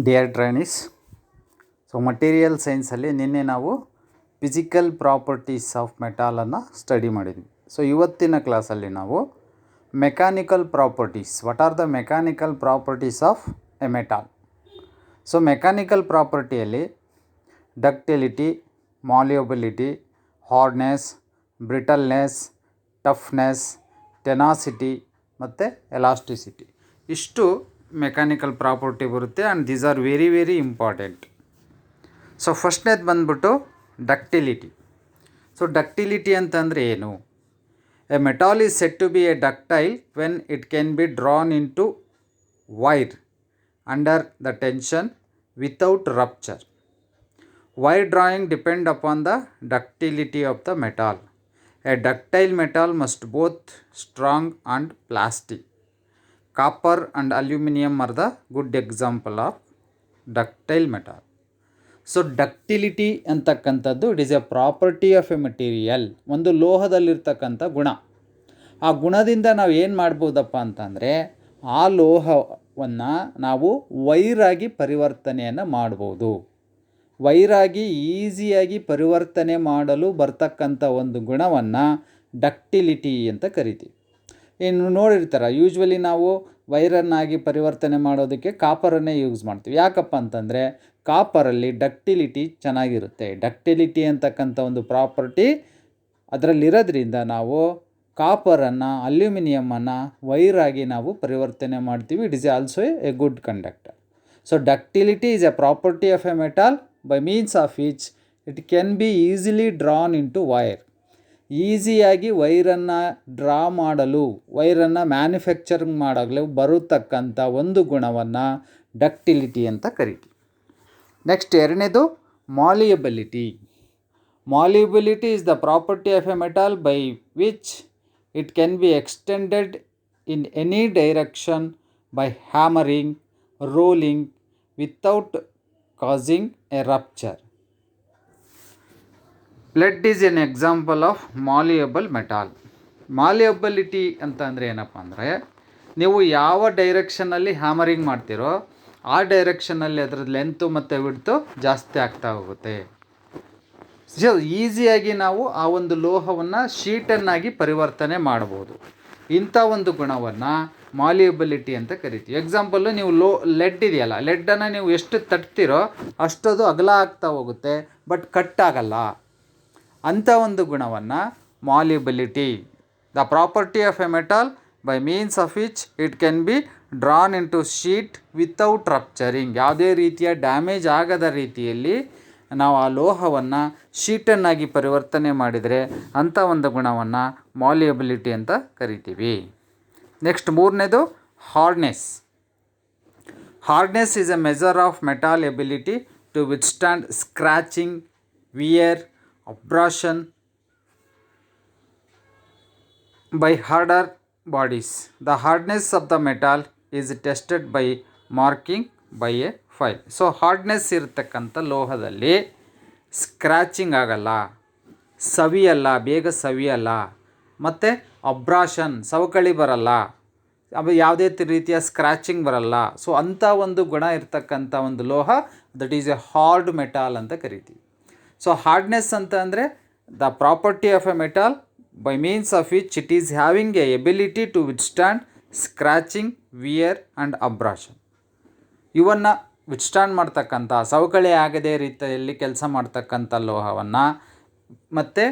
Dear trainees, material ಸೈನ್ಸಲ್ಲಿ ನಿನ್ನೆ ನಾವು ಫಿಸಿಕಲ್ ಪ್ರಾಪರ್ಟೀಸ್ ಆಫ್ ಮೆಟಾಲನ್ನು ಸ್ಟಡಿ ಮಾಡಿದ್ವಿ. ಇವತ್ತಿನ ಕ್ಲಾಸಲ್ಲಿ ನಾವು mechanical properties, what are the mechanical properties of a metal. Mechanical ಪ್ರಾಪರ್ಟಿಯಲ್ಲಿ ductility, malleability, hardness, brittleness, toughness, tenacity ಮತ್ತು ಎಲಾಸ್ಟಿಸಿಟಿ, ಇಷ್ಟು ಮೆಕ್ಯಾನಿಕಲ್ ಪ್ರಾಪರ್ಟಿ ಬರುತ್ತೆ. And these are very very important. ಫಸ್ಟ್ನೇದು ಬಂದ್ಬಿಟ್ಟು ಡಕ್ಟಿಲಿಟಿ. ಡಕ್ಟಿಲಿಟಿ ಅಂತಂದರೆ ಏನು? A metal is said to be a ductile when it can be drawn into wire under the tension without rupture. Wire drawing depend upon the ductility of the metal. A ductile metal must both strong and plastic. Copper and aluminum are the good example of ductile metal. Ductility ಅಂತಕ್ಕಂಥದ್ದು it is A property of A material, ಒಂದು ಲೋಹದಲ್ಲಿರ್ತಕ್ಕಂಥ ಗುಣ. ಆ ಗುಣದಿಂದ ನಾವು ಏನು ಮಾಡ್ಬೋದಪ್ಪ ಅಂತಂದರೆ ಆ ಲೋಹವನ್ನು ನಾವು ವೈರಾಗಿ ಪರಿವರ್ತನೆಯನ್ನು ಮಾಡ್ಬೋದು. ವೈರಾಗಿ ಈಸಿಯಾಗಿ ಪರಿವರ್ತನೆ ಮಾಡಲು ಬರ್ತಕ್ಕಂಥ ಒಂದು ಗುಣವನ್ನು ಡಕ್ಟಿಲಿಟಿ ಅಂತ ಕರಿತೀವಿ. ಇನ್ನು ನೋಡಿರ್ತಾರೆ, ಯೂಶ್ವಲಿ ನಾವು ವೈರನ್ನಾಗಿ ಪರಿವರ್ತನೆ ಮಾಡೋದಕ್ಕೆ ಕಾಪರನ್ನೇ ಯೂಸ್ ಮಾಡ್ತೀವಿ. ಯಾಕಪ್ಪ ಅಂತಂದರೆ ಕಾಪರಲ್ಲಿ ಡಕ್ಟಿಲಿಟಿ ಚೆನ್ನಾಗಿರುತ್ತೆ. ಡಕ್ಟಿಲಿಟಿ ಅಂತಕ್ಕಂಥ ಒಂದು ಪ್ರಾಪರ್ಟಿ ಅದರಲ್ಲಿರೋದ್ರಿಂದ ನಾವು ಕಾಪರನ್ನು, ಅಲ್ಯೂಮಿನಿಯಮನ್ನು ವೈರಾಗಿ ನಾವು ಪರಿವರ್ತನೆ ಮಾಡ್ತೀವಿ. It is also A good conductor. Ductility is A property of a metal by means of which it can be easily drawn into wire. ಈಸಿಯಾಗಿ ವೈರನ್ನು ಡ್ರಾ ಮಾಡಲು, ವೈರನ್ನು ಮ್ಯಾನುಫ್ಯಾಕ್ಚರಿಂಗ್ ಮಾಡಲು ಬರತಕ್ಕಂಥ ಒಂದು ಗುಣವನ್ನು ಡಕ್ಟಿಲಿಟಿ ಅಂತ ಕರಿತೀವಿ. ನೆಕ್ಸ್ಟ್ ಎರಡನೇದು ಮಾಲಿಯಬಿಲಿಟಿ. ಮಾಲಿಯಬಿಲಿಟಿ is the property of a metal by which it can be extended in any direction by hammering, rolling without causing a rupture. Lead is an example of malleable metal. ಮಾಲಿಯಬಿಲಿಟಿ ಅಂತ ಅಂದರೆ ಏನಪ್ಪ ಅಂದರೆ, ನೀವು ಯಾವ ಡೈರೆಕ್ಷನಲ್ಲಿ hammering ಮಾಡ್ತೀರೋ ಆ ಡೈರೆಕ್ಷನಲ್ಲಿ ಅದರ ಲೆಂತು ಮತ್ತು ವಿಡ್ತು ಜಾಸ್ತಿ ಆಗ್ತಾ ಹೋಗುತ್ತೆ. ಈಸಿಯಾಗಿ ನಾವು ಆ ಒಂದು ಲೋಹವನ್ನು ಶೀಟನ್ನಾಗಿ ಪರಿವರ್ತನೆ ಮಾಡ್ಬೋದು. ಇಂಥ ಒಂದು ಗುಣವನ್ನು ಮಾಲಿಯಬಿಲಿಟಿ ಅಂತ ಕರಿತೀವಿ. ಎಕ್ಸಾಂಪಲ್ಲು, ನೀವು ಲೆಡ್ ಇದೆಯಲ್ಲ, ಲೆಡ್ಡನ್ನು ನೀವು ಎಷ್ಟು ತಟ್ತೀರೋ ಅಷ್ಟದು ಅಗಲ ಆಗ್ತಾ ಹೋಗುತ್ತೆ, ಬಟ್ ಕಟ್ ಆಗಲ್ಲ. ಅಂಥ ಒಂದು ಗುಣವನ್ನು malleability, the property of a metal by means of which it can be drawn into sheet without rupturing. ಯಾವುದೇ ರೀತಿಯ ಡ್ಯಾಮೇಜ್ ಆಗದ ರೀತಿಯಲ್ಲಿ ನಾವು ಆ ಲೋಹವನ್ನು ಶೀಟನ್ನಾಗಿ ಪರಿವರ್ತನೆ ಮಾಡಿದರೆ ಅಂಥ ಒಂದು ಗುಣವನ್ನು ಮಾಲಿಯಬಿಲಿಟಿ ಅಂತ ಕರಿತೀವಿ. ನೆಕ್ಸ್ಟ್ ಮೂರನೇದು hardness. Hardness is a measure of metal ability to withstand scratching, wear, abrasion by harder bodies. The hardness of the metal is tested by marking by a file. Hardness ಇರತಕ್ಕಂಥ ಲೋಹದಲ್ಲಿ ಸ್ಕ್ರ್ಯಾಚಿಂಗ್ ಆಗಲ್ಲ, ಸವಿಯಲ್ಲ, ಬೇಗ ಸವಿಯಲ್ಲ, ಮತ್ತು ಅಬ್ರಾಷನ್ ಸವಕಳಿ ಬರಲ್ಲ, ಯಾವುದೇ ರೀತಿಯ scratching ಬರಲ್ಲ. ಅಂಥ ಒಂದು ಗುಣ ಇರ್ತಕ್ಕಂಥ ಒಂದು ಲೋಹ that is A hard metal ಅಂತ ಕರಿತೀವಿ. ಹಾರ್ಡ್ನೆಸ್ ಅಂತ ಅಂದರೆ the property of a metal by means of which it is having a ability to withstand scratching, wear and abrasion. ಇವನ್ನು ವಿತ್ಸ್ಟ್ಯಾಂಡ್ ಮಾಡ್ತಕ್ಕಂಥ, ಸವಕಳಿ ಆಗದೇ ರೀತಿಯಲ್ಲಿ ಕೆಲಸ ಮಾಡ್ತಕ್ಕಂಥ ಲೋಹವನ್ನು, ಮತ್ತು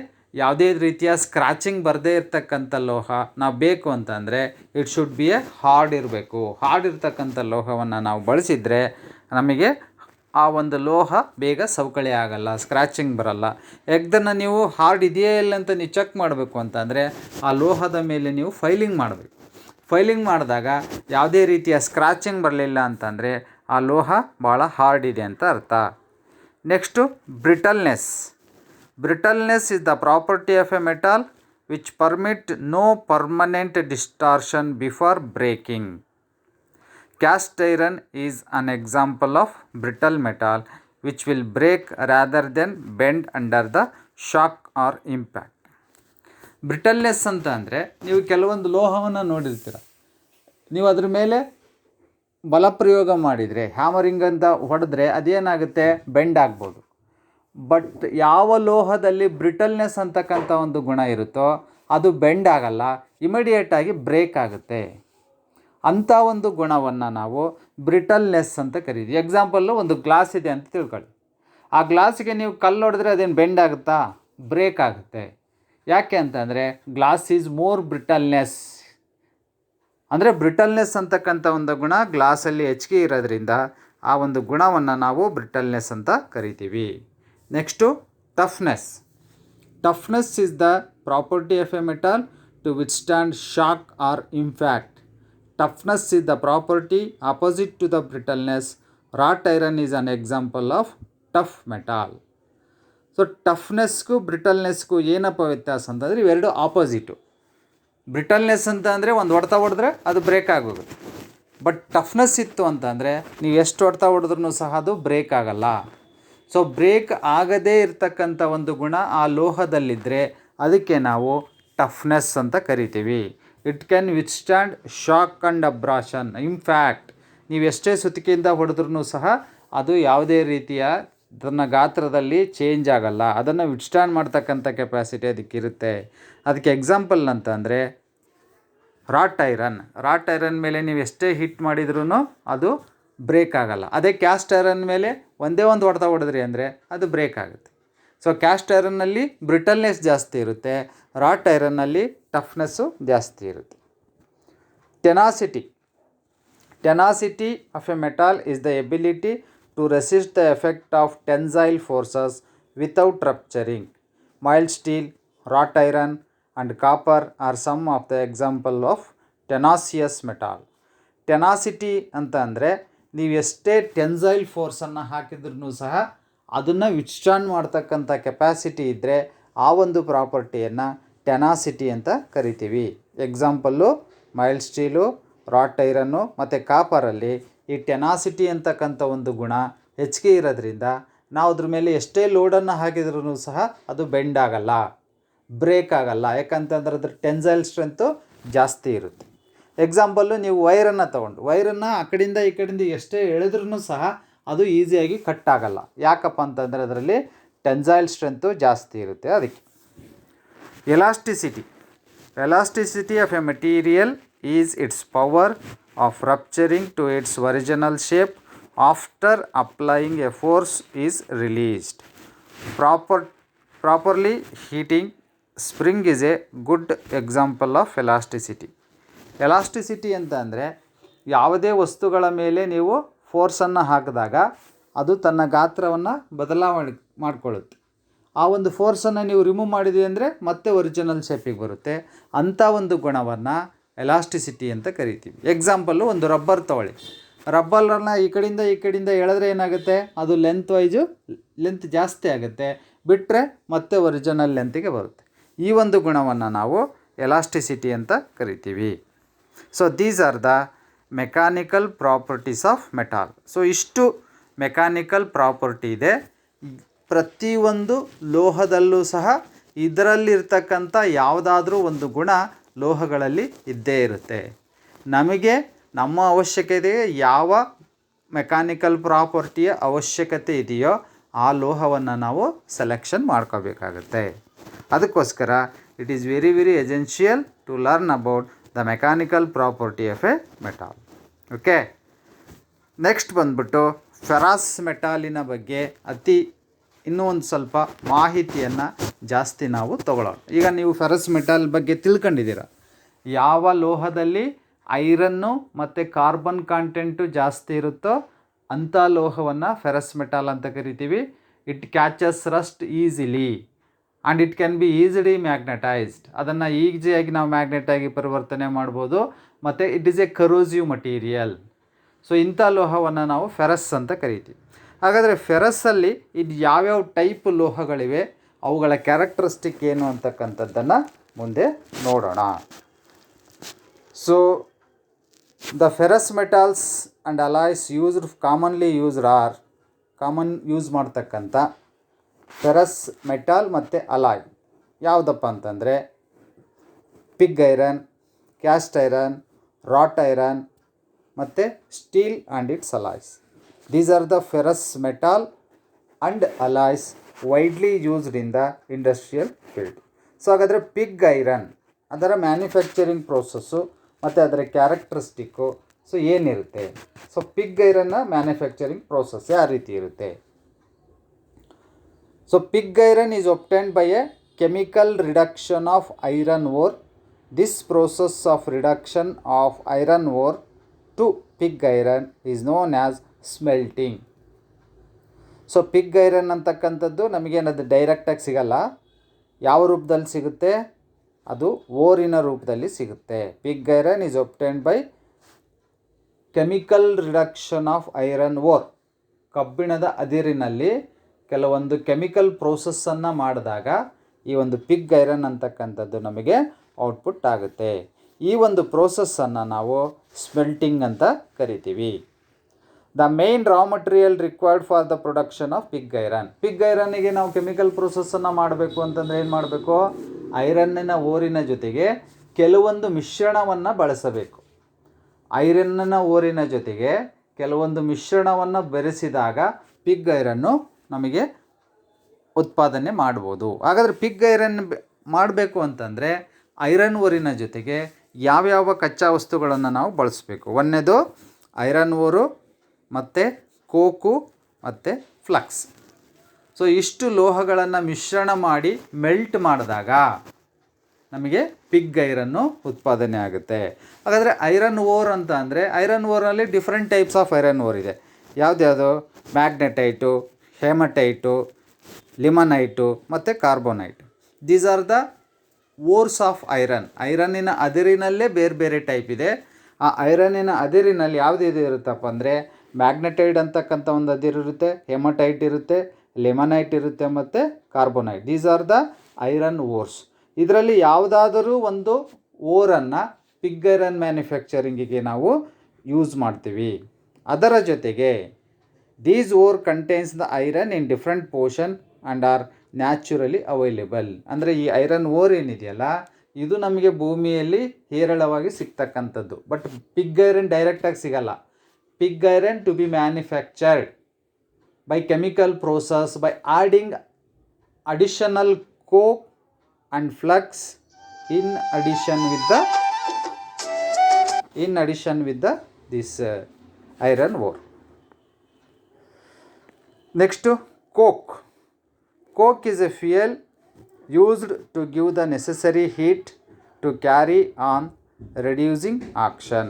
ಯಾವುದೇ ರೀತಿಯ ಸ್ಕ್ರ್ಯಾಚಿಂಗ್ ಬರದೇ ಇರತಕ್ಕಂಥ ಲೋಹ ನಾವು ಬೇಕು ಅಂತಂದರೆ it should be A hard ಇರಬೇಕು. ಹಾರ್ಡ್ ಇರ್ತಕ್ಕಂಥ ಲೋಹವನ್ನು ನಾವು ಬಳಸಿದರೆ ನಮಗೆ ಆ ಒಂದು ಲೋಹ ಬೇಗ ಸವಕಳಿ ಆಗಲ್ಲ, ಸ್ಕ್ರ್ಯಾಚಿಂಗ್ ಬರಲ್ಲ. ಯಾಕದನ್ನು ನೀವು ಹಾರ್ಡ್ ಇದೆಯೇ ಇಲ್ಲ ಅಂತ ನೀವು ಚೆಕ್ ಮಾಡಬೇಕು ಅಂತಂದರೆ ಆ ಲೋಹದ ಮೇಲೆ ನೀವು ಫೈಲಿಂಗ್ ಮಾಡಬೇಕು. ಫೈಲಿಂಗ್ ಮಾಡಿದಾಗ ಯಾವುದೇ ರೀತಿಯ ಸ್ಕ್ರ್ಯಾಚಿಂಗ್ ಬರಲಿಲ್ಲ ಅಂತಂದರೆ ಆ ಲೋಹ ಭಾಳ ಹಾರ್ಡ್ ಇದೆ ಅಂತ ಅರ್ಥ. Next brittleness. Brittleness is the property of a metal which permit no permanent distortion before breaking. Cast iron is an example of brittle metal which will break rather than bend under the shock or impact. ಬ್ರಿಟಲ್ನೆಸ್ ಅಂತ ಅಂದರೆ, ನೀವು ಕೆಲವೊಂದು ಲೋಹವನ್ನು ನೋಡಿರ್ತೀರ, ನೀವು ಅದ್ರ ಮೇಲೆ ಬಲಪ್ರಯೋಗ ಮಾಡಿದರೆ, ಹ್ಯಾಮರಿಂಗ್ ಅಂತ ಹೊಡೆದ್ರೆ ಅದೇನಾಗುತ್ತೆ, ಬೆಂಡ್ ಆಗ್ಬೋದು. ಬಟ್ ಯಾವ ಲೋಹದಲ್ಲಿ ಬ್ರಿಟಲ್ನೆಸ್ ಅಂತಕ್ಕಂಥ ಒಂದು ಗುಣ ಇರುತ್ತೋ ಅದು ಬೆಂಡ್ ಆಗಲ್ಲ, ಇಮಿಡಿಯೇಟಾಗಿ ಬ್ರೇಕ್ ಆಗುತ್ತೆ. ಅಂಥ ಒಂದು ಗುಣವನ್ನು ನಾವು ಬ್ರಿಟಲ್ನೆಸ್ ಅಂತ ಕರೀತೀವಿ. ಎಕ್ಸಾಂಪಲ್ಲು, ಒಂದು ಗ್ಲಾಸ್ ಇದೆ ಅಂತ ತಿಳ್ಕೊಳ್ಳಿ. ಆ ಗ್ಲಾಸಿಗೆ ನೀವು ಕಲ್ಲು ಹೊಡೆದ್ರೆ ಅದೇನು ಬೆಂಡ್ ಆಗುತ್ತಾ? ಬ್ರೇಕ್ ಆಗುತ್ತೆ. ಯಾಕೆ ಅಂತಂದರೆ ಗ್ಲಾಸ್ ಈಸ್ ಮೋರ್ ಬ್ರಿಟಲ್ನೆಸ್. ಅಂದರೆ ಬ್ರಿಟಲ್ನೆಸ್ ಅಂತಕ್ಕಂಥ ಒಂದು ಗುಣ ಗ್ಲಾಸಲ್ಲಿ ಹೆಚ್ಚಿಗೆ ಇರೋದ್ರಿಂದ ಆ ಒಂದು ಗುಣವನ್ನು ನಾವು ಬ್ರಿಟಲ್ನೆಸ್ ಅಂತ ಕರಿತೀವಿ. Next toughness. Toughness is the property of a metal to withstand shock or impact. Toughness is the property opposite to the brittleness. Wrought iron is an example of tough metal. So ಟಫ್ನೆಸ್ಗೂ ಬ್ರಿಟಲ್ನೆಸ್ಗೂ ಏನಪ್ಪ ವ್ಯತ್ಯಾಸ ಅಂತಂದರೆ ಇವೆರಡು ಆಪೋಸಿಟು. ಬ್ರಿಟಲ್ನೆಸ್ ಅಂತ ಅಂದರೆ ಒಂದು ಹೊಡೆತ ಹೊಡೆದ್ರೆ ಅದು ಬ್ರೇಕ್ ಆಗೋಗುತ್ತೆ. ಬಟ್ ಟಫ್ನೆಸ್ ಇತ್ತು ಅಂತಂದರೆ ನೀವು ಎಷ್ಟು ಹೊಡೆತ ಹೊಡೆದ್ರೂ ಸಹ ಅದು ಬ್ರೇಕ್ ಆಗಲ್ಲ. ಸೊ ಬ್ರೇಕ್ ಆಗದೇ ಇರತಕ್ಕಂಥ ಒಂದು ಗುಣ ಆ ಲೋಹದಲ್ಲಿದ್ದರೆ ಅದಕ್ಕೆ ನಾವು ಟಫ್ನೆಸ್ ಅಂತ ಕರಿತೀವಿ. It can withstand shock and abrasion. In fact ನೀವು ಎಷ್ಟೇ ಸುತ್ತಿಗೆಯಿಂದ ಹೊಡೆದ್ರೂ ಸಹ ಅದು ಯಾವುದೇ ರೀತಿಯ ತನ್ನ ಗಾತ್ರದಲ್ಲಿ ಚೇಂಜ್ ಆಗಲ್ಲ. ಅದನ್ನು ವಿತ್ಸ್ಟ್ಯಾಂಡ್ ಮಾಡ್ತಕ್ಕಂಥ ಕೆಪಾಸಿಟಿ ಅದಕ್ಕಿರುತ್ತೆ. ಅದಕ್ಕೆ ಎಕ್ಸಾಂಪಲ್ ಅಂತ ಅಂದರೆ ರಾಟ್ ಐರನ್. ರಾಟ್ ಐರನ್ ಮೇಲೆ ನೀವು ಎಷ್ಟೇ ಹಿಟ್ ಮಾಡಿದ್ರೂ ಅದು ಬ್ರೇಕ್ ಆಗಲ್ಲ. ಅದೇ ಕ್ಯಾಸ್ಟ್ ಐರನ್ ಮೇಲೆ ಒಂದೇ ಒಂದು ಹೊಡೆತ ಹೊಡೆದ್ರಿ ಅಂದರೆ ಅದು ಬ್ರೇಕ್ ಆಗುತ್ತೆ. ಸೊ ಕ್ಯಾಸ್ಟ್ ಐರನ್ನಲ್ಲಿ ಬ್ರಿಟಲ್ನೆಸ್ ಜಾಸ್ತಿ ಇರುತ್ತೆ, ರಾಟ್ ಐರನ್ನಲ್ಲಿ ಟಫ್ನೆಸ್ಸು ಜಾಸ್ತಿ ಇರುತ್ತೆ. Tenacity. Tenacity of a metal is the ability to resist the effect of tensile forces without rupturing. Mild steel, wrought iron and copper are some of the example of tenacious metal. Tenacity ಅಂತ ಅಂದರೆ ನೀವು ಎಷ್ಟೇ tensile ಫೋರ್ಸನ್ನು ಹಾಕಿದ್ರೂ ಸಹ ಅದನ್ನು withstand ಮಾಡ್ತಕ್ಕಂಥ capacity ಇದ್ದರೆ ಆ ಒಂದು ಪ್ರಾಪರ್ಟಿಯನ್ನು ಟೆನಾಸಿಟಿ ಅಂತ ಕರಿತೀವಿ. Example mild steel, wrought iron ಮತ್ತು ಕಾಪರಲ್ಲಿ ಈ ಟೆನಾಸಿಟಿ ಅಂತಕ್ಕಂಥ ಒಂದು ಗುಣ ಹೆಚ್ಚಿಗೆ ಇರೋದ್ರಿಂದ ನಾವು ಅದ್ರ ಮೇಲೆ ಎಷ್ಟೇ ಲೋಡನ್ನು ಹಾಕಿದ್ರೂ ಸಹ ಅದು ಬೆಂಡ್ ಆಗಲ್ಲ, ಬ್ರೇಕ್ ಆಗಲ್ಲ. ಯಾಕಂತಂದ್ರೆ ಅದ್ರ ಟೆನ್ಸೈಲ್ ಸ್ಟ್ರೆಂತು ಜಾಸ್ತಿ ಇರುತ್ತೆ. ಎಕ್ಸಾಂಪಲ್ಲು ನೀವು ವೈರನ್ನು ತೊಗೊಂಡು ವೈರನ್ನು ಆ ಕಡೆಯಿಂದ ಈ ಕಡೆಯಿಂದ ಎಷ್ಟೇ ಎಳೆದ್ರೂ ಸಹ ಅದು ಈಸಿಯಾಗಿ ಕಟ್ ಆಗಲ್ಲ. ಯಾಕಪ್ಪ ಅಂತಂದರೆ ಅದರಲ್ಲಿ ಟೆನ್ಸೈಲ್ ಸ್ಟ್ರೆಂತು ಜಾಸ್ತಿ ಇರುತ್ತೆ. ಅದಕ್ಕೆ elasticity. Elasticity of A material is its power of rupturing to its original shape after applying a force is released. Properly heating spring is a good example of elasticity. Elasticity ಅಂತ ಅಂದರೆ ಯಾವುದೇ ವಸ್ತುಗಳ ಮೇಲೆ ನೀವು ಫೋರ್ಸನ್ನು ಹಾಕಿದಾಗ ಅದು ತನ್ನ ಗಾತ್ರವನ್ನು ಬದಲಾವಣೆ ಮಾಡಿಕೊಳ್ಳುತ್ತೆ. ಆ ಒಂದು ಫೋರ್ಸನ್ನು ನೀವು ರಿಮೂವ್ ಮಾಡಿದ್ವಿ ಅಂದರೆ ಮತ್ತೆ ಒರಿಜಿನಲ್ ಶೇಪಿಗೆ ಬರುತ್ತೆ. ಅಂಥ ಒಂದು ಗುಣವನ್ನು ಎಲಾಸ್ಟಿಸಿಟಿ ಅಂತ ಕರಿತೀವಿ. ಎಕ್ಸಾಂಪಲ್ಲು, ಒಂದು ರಬ್ಬರ್ ತೊಗೊಳ್ಳಿ. ರಬ್ಬರನ್ನು ಈ ಕಡೆಯಿಂದ ಎಳೆದ್ರೆ ಏನಾಗುತ್ತೆ, ಅದು ಲೆಂತ್ ಜಾಸ್ತಿ ಆಗುತ್ತೆ, ಬಿಟ್ಟರೆ ಮತ್ತೆ ಒರಿಜಿನಲ್ ಲೆಂತಿಗೆ ಬರುತ್ತೆ. ಈ ಒಂದು ಗುಣವನ್ನು ನಾವು ಎಲಾಸ್ಟಿಸಿಟಿ ಅಂತ ಕರಿತೀವಿ. So these are the mechanical properties of metal. So ಇಷ್ಟು ಮೆಕ್ಯಾನಿಕಲ್ ಪ್ರಾಪರ್ಟಿ ಇದೆ ಪ್ರತಿಯೊಂದು ಲೋಹದಲ್ಲೂ ಸಹ. ಇದರಲ್ಲಿರ್ತಕ್ಕಂಥ ಯಾವುದಾದ್ರೂ ಒಂದು ಗುಣ ಲೋಹಗಳಲ್ಲಿ ಇದ್ದೇ ಇರುತ್ತೆ. ನಮಗೆ ನಮ್ಮ ಅವಶ್ಯಕತೆಗೆ ಯಾವ ಮೆಕ್ಯಾನಿಕಲ್ ಪ್ರಾಪರ್ಟಿಯ ಅವಶ್ಯಕತೆ ಇದೆಯೋ ಆ ಲೋಹವನ್ನು ನಾವು ಸೆಲೆಕ್ಷನ್ ಮಾಡ್ಕೋಬೇಕಾಗತ್ತೆ. ಅದಕ್ಕೋಸ್ಕರ it is very very essential to learn about the mechanical property of a metal. Okay, next ಬಂದ್ಬಿಟ್ಟು ಫೆರಸ್ ಮೆಟಾಲಿನ ಬಗ್ಗೆ ಇನ್ನೂ ಒಂದು ಸ್ವಲ್ಪ ಮಾಹಿತಿಯನ್ನು ಜಾಸ್ತಿ ನಾವು ತಗೊಳ್ಳೋಣ. ಈಗ ನೀವು ಫೆರಸ್ ಮೆಟಲ್ ಬಗ್ಗೆ ತಿಳ್ಕೊಂಡಿದ್ದೀರ. ಯಾವ ಲೋಹದಲ್ಲಿ ಐರನ್ನು ಮತ್ತು ಕಾರ್ಬನ್ ಕಾಂಟೆಂಟು ಜಾಸ್ತಿ ಇರುತ್ತೋ ಅಂಥ ಲೋಹವನ್ನು ಫೆರಸ್ ಮೆಟಲ್ ಅಂತ ಕರಿತೀವಿ. It catches rust easily and it can be easily magnetized. ಅದನ್ನು ಈಸಿಯಾಗಿ ನಾವು ಮ್ಯಾಗ್ನೆಟಾಗಿ ಪರಿವರ್ತನೆ ಮಾಡ್ಬೋದು. ಮತ್ತು it is a corrosive material. So ಇಂಥ ಲೋಹವನ್ನು ನಾವು ಫೆರಸ್ ಅಂತ ಕರಿತೀವಿ. ಹಾಗಾದರೆ ಫೆರಸ್ಸಲ್ಲಿ ಇದು ಯಾವ್ಯಾವ ಟೈಪ್ ಲೋಹಗಳಿವೆ, ಅವುಗಳ ಕ್ಯಾರೆಕ್ಟರಿಸ್ಟಿಕ್ ಏನು ಅಂತಕ್ಕಂಥದ್ದನ್ನು ಮುಂದೆ ನೋಡೋಣ. So the ferrous metals and alloys common use ಮಾಡ್ತಕ್ಕಂಥ ಫೆರಸ್ ಮೆಟಲ್ ಮತ್ತು ಅಲಾಯ್ ಯಾವುದಪ್ಪ ಅಂತಂದರೆ pig iron, cast iron, wrought iron, ಮತ್ತು steel and its alloys. These are the ferrous metal and alloys widely used in the industrial field. So ಹಾಗಾದರೆ pig iron ಅದರ manufacturing process ಮತ್ತು ಅದರ characteristic so ಏನಿರುತ್ತೆ? So pig ಐರನ್ನ manufacturing process ಯಾವ ರೀತಿ ಇರುತ್ತೆ? So pig iron is obtained by A chemical reduction of iron ore. This process of reduction of iron ore to pig iron is known as smelting. So pig iron ಅಂತಕ್ಕಂಥದ್ದು ನಮಗೇನದು ಡೈರೆಕ್ಟಾಗಿ ಸಿಗಲ್ಲ. ಯಾವ ರೂಪದಲ್ಲಿ ಸಿಗುತ್ತೆ? ಅದು ಓರಿನ ರೂಪದಲ್ಲಿ ಸಿಗುತ್ತೆ. Pig iron is obtained by chemical reduction of iron ore. ಕಬ್ಬಿಣದ ಅದಿರಿನಲ್ಲಿ ಕೆಲವೊಂದು ಕೆಮಿಕಲ್ ಪ್ರೋಸೆಸ್ಸನ್ನು ಮಾಡಿದಾಗ ಈ ಒಂದು ಪಿಗ್ ಐರನ್ ಅಂತಕ್ಕಂಥದ್ದು ನಮಗೆ ಔಟ್ಪುಟ್ ಆಗುತ್ತೆ. ಈ ಒಂದು ಪ್ರೋಸೆಸ್ಸನ್ನು ನಾವು ಸ್ಮೆಲ್ಟಿಂಗ್ ಅಂತ ಕರಿತೀವಿ. The main raw material required for the production of pig iron. Pig ಐರನ್ನಿಗೆ ನಾವು ಕೆಮಿಕಲ್ ಪ್ರೋಸೆಸ್ಸನ್ನು ಮಾಡಬೇಕು ಅಂತಂದರೆ ಏನು ಮಾಡಬೇಕು? ಐರನ್ನಿನ ಓರಿನ ಜೊತೆಗೆ ಕೆಲವೊಂದು ಮಿಶ್ರಣವನ್ನು ಬಳಸಬೇಕು. ಐರನ್ನಿನ ಓರಿನ ಜೊತೆಗೆ ಕೆಲವೊಂದು ಮಿಶ್ರಣವನ್ನು ಬೆರೆಸಿದಾಗ ಪಿಗ್ ಐರನ್ನು ನಮಗೆ ಉತ್ಪಾದನೆ ಮಾಡ್ಬೋದು. ಹಾಗಾದರೆ ಪಿಗ್ ಐರನ್ ಮಾಡಬೇಕು ಅಂತಂದರೆ ಐರನ್ ಓರಿನ ಜೊತೆಗೆ ಯಾವ್ಯಾವ ಕಚ್ಚಾ ವಸ್ತುಗಳನ್ನು ನಾವು ಬಳಸಬೇಕು? ಒಂದನೇದು ಐರನ್ ಓರು ಮತ್ತು ಕೋಕು ಮತ್ತು ಫ್ಲಕ್ಸ್. ಸೊ ಇಷ್ಟು ಲೋಹಗಳನ್ನು ಮಿಶ್ರಣ ಮಾಡಿ ಮೆಲ್ಟ್ ಮಾಡಿದಾಗ ನಮಗೆ ಪಿಗ್ ಐರನ್ನು ಉತ್ಪಾದನೆ ಆಗುತ್ತೆ. ಹಾಗಾದರೆ ಐರನ್ ಓರ್ ಅಂತ ಅಂದರೆ ಐರನ್ ಓರಲ್ಲಿ different types of iron ore ಇದೆ. ಯಾವ್ದ್ಯಾವುದು? ಮ್ಯಾಗ್ನೆಟೈಟು, ಹೇಮಟೈಟು, ಲಿಮನೈಟು ಮತ್ತು carbonite. These are the ores of iron. ಐರನ್ನಿನ ಅದಿರಿನಲ್ಲೇ ಬೇರೆ ಬೇರೆ ಟೈಪ್ ಇದೆ. ಆ ಐರನ್ನಿನ ಅದಿರಿನಲ್ಲಿ ಯಾವುದು ಇರುತ್ತಪ್ಪ ಅಂದರೆ ಮ್ಯಾಗ್ನೆಟೈಡ್ ಅಂತಕ್ಕಂಥ ಒಂದು ಅದಿರು ಇರುತ್ತೆ, ಹೇಮಟೈಟ್ ಇರುತ್ತೆ, ಲಿಮನೈಟ್ ಇರುತ್ತೆ ಮತ್ತು carbonite. These are the iron ores. ಇದರಲ್ಲಿ ಯಾವುದಾದರೂ ಒಂದು ಓರನ್ನು ಪಿಗ್ ಐರನ್ ಮ್ಯಾನುಫ್ಯಾಕ್ಚರಿಂಗಿಗೆ ನಾವು ಯೂಸ್ ಮಾಡ್ತೀವಿ. ಅದರ ಜೊತೆಗೆ these ore contains the iron in different portion and are naturally available. ಅಂದರೆ ಈ ಐರನ್ ಓರ್ ಏನಿದೆಯಲ್ಲ ಇದು ನಮಗೆ ಭೂಮಿಯಲ್ಲಿ ಹೇರಳವಾಗಿ ಸಿಗ್ತಕ್ಕಂಥದ್ದು. ಬಟ್ ಪಿಗ್ ಐರನ್ ಡೈರೆಕ್ಟಾಗಿ ಸಿಗಲ್ಲ. Pig iron to be manufactured by chemical process by adding additional coke and flux in addition with the this iron ore. Next, coke. Coke is a fuel used to give the necessary heat to carry on reducing action.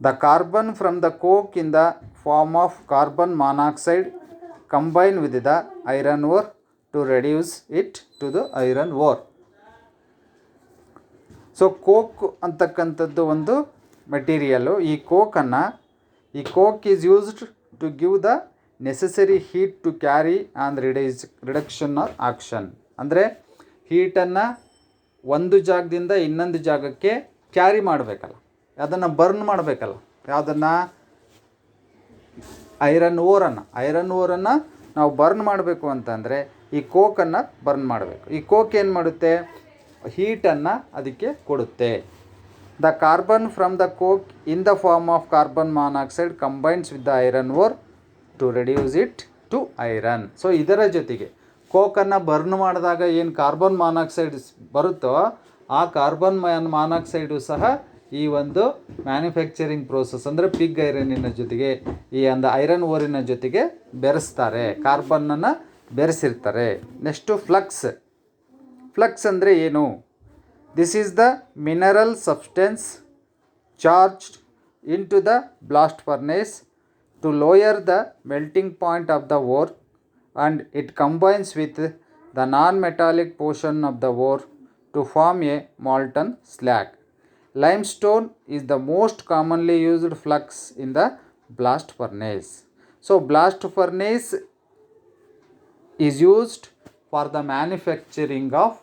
The carbon from the coke in the form of carbon monoxide combine with the iron ore to reduce it to the iron ore. So coke ಅಂತಕ್ಕಂಥದ್ದು ಒಂದು material. ಈ coke is used to give the necessary heat to carry on reduction or action. ಅಂದರೆ ಹೀಟನ್ನು ಒಂದು ಜಾಗದಿಂದ ಇನ್ನೊಂದು ಜಾಗಕ್ಕೆ carry ಮಾಡಬೇಕಲ್ಲ, ಅದನ್ನು ಬರ್ನ್ ಮಾಡಬೇಕಲ್ಲ. ಯಾವುದನ್ನು? ಐರನ್ ಓರನ್ನು ನಾವು ಬರ್ನ್ ಮಾಡಬೇಕು ಅಂತಂದರೆ ಈ ಕೋಕನ್ನು ಬರ್ನ್ ಮಾಡಬೇಕು. ಈ ಕೋಕ್ ಏನು ಮಾಡುತ್ತೆ? ಹೀಟನ್ನು ಅದಕ್ಕೆ ಕೊಡುತ್ತೆ. The carbon from the coke in the form of carbon monoxide combines with the iron ore to reduce it to iron. So ಇದರ ಜೊತೆಗೆ ಕೋಕನ್ನು ಬರ್ನ್ ಮಾಡಿದಾಗ ಏನು ಕಾರ್ಬನ್ ಮಾನಾಕ್ಸೈಡ್ ಬರುತ್ತೋ ಆ ಕಾರ್ಬನ್ ಮಾನಾಕ್ಸೈಡು ಸಹ ಈ ಒಂದು ಮ್ಯಾನುಫ್ಯಾಕ್ಚರಿಂಗ್ ಪ್ರೋಸೆಸ್ ಅಂದರೆ ಪಿಗ್ ಐರನ್ನಿನ ಜೊತೆಗೆ ಈ ಒಂದು ಐರನ್ ಓರಿನ ಜೊತೆಗೆ ಬೆರೆಸ್ತಾರೆ, ಕಾರ್ಬನ್ನನ್ನು ಬೆರೆಸಿರ್ತಾರೆ. ನೆಕ್ಸ್ಟು ಫ್ಲಕ್ಸ್ ಅಂದರೆ ಏನು? This is the mineral substance charged in to the blast furnace to lower the melting point of the ore and it combines with the non metallic portion of the ore to form a molten slag. Limestone is the most commonly used flux in the blast furnace. So blast furnace is used for the manufacturing of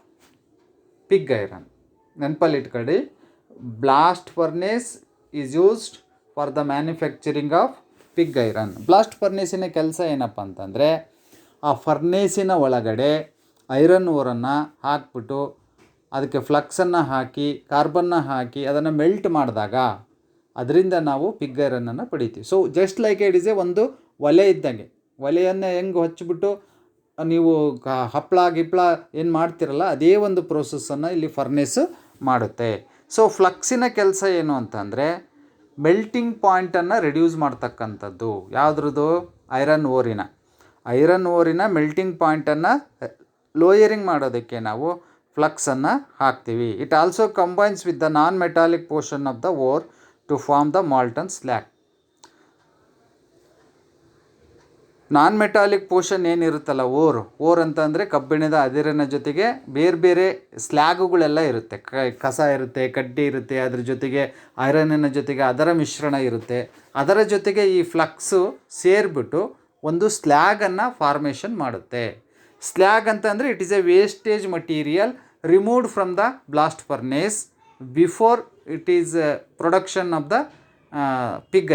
pig iron. ನೆನಪಲ್ಲಿ ಇಟ್ಕೊಳ್ಳಿ, blast furnace is used for the manufacturing of pig iron. Blast ಫರ್ನೇಸಿನ ಕೆಲಸ ಏನಪ್ಪ ಅಂತಂದರೆ ಆ ಫರ್ನೇಸಿನ ಒಳಗಡೆ iron ಓರನ್ನು ಹಾಕ್ಬಿಟ್ಟು ಅದಕ್ಕೆ ಫ್ಲಕ್ಸನ್ನು ಹಾಕಿ ಕಾರ್ಬನ್ನ ಹಾಕಿ ಅದನ್ನು ಮೆಲ್ಟ್ ಮಾಡಿದಾಗ ಅದರಿಂದ ನಾವು ಪಿಗ್ ಐರನನ್ನು ಪಡಿತೀವಿ. So just like it is ಒಂದು ಒಲೆ ಇದ್ದಂಗೆ. ಒಲೆಯನ್ನು ಹೆಂಗೆ ಹಚ್ಚಿಬಿಟ್ಟು ನೀವು ಹಪ್ಪಳ ಗಿಪ್ಪಳ ಏನು ಮಾಡ್ತಿರಲ್ಲ, ಅದೇ ಒಂದು ಪ್ರೋಸೆಸ್ಸನ್ನು ಇಲ್ಲಿ ಫರ್ನೇಸು ಮಾಡುತ್ತೆ. ಸೊ ಫ್ಲಕ್ಸಿನ ಕೆಲಸ ಏನು ಅಂತಂದರೆ ಮೆಲ್ಟಿಂಗ್ ಪಾಯಿಂಟನ್ನು ರೆಡ್ಯೂಸ್ ಮಾಡ್ತಕ್ಕಂಥದ್ದು. ಯಾವುದ್ರದ್ದು? ಐರನ್ ಓರಿನ ಮೆಲ್ಟಿಂಗ್ ಪಾಯಿಂಟನ್ನು ಲೋಯರಿಂಗ್ ಮಾಡೋದಕ್ಕೆ ನಾವು ಫ್ಲಕ್ಸನ್ನು ಹಾಕ್ತೀವಿ. It also combines with the non metallic portion of the ore to form the molten slag. Non metallic portion ಏನಿರುತ್ತಲ್ಲ, ಓರ್ ಅಂತಂದರೆ ಕಬ್ಬಿಣದ ಅದಿರಿನ ಜೊತೆಗೆ ಬೇರೆ ಬೇರೆ ಸ್ಲ್ಯಾಗುಗಳೆಲ್ಲ ಇರುತ್ತೆ. ಕಸ ಇರುತ್ತೆ, ಕಡ್ಡಿ ಇರುತ್ತೆ, ಅದ್ರ ಜೊತೆಗೆ ಐರನ್ನಿನ ಜೊತೆಗೆ ಅದರ ಮಿಶ್ರಣ ಇರುತ್ತೆ. ಅದರ ಜೊತೆಗೆ ಈ ಫ್ಲಕ್ಸು ಸೇರಿಬಿಟ್ಟು ಒಂದು ಸ್ಲ್ಯಾಗನ್ನು ಫಾರ್ಮೇಷನ್ ಮಾಡುತ್ತೆ. ಸ್ಲ್ಯಾಗ್ ಅಂತಂದರೆ it is a wastage material removed from the blast furnace before it is production of the pig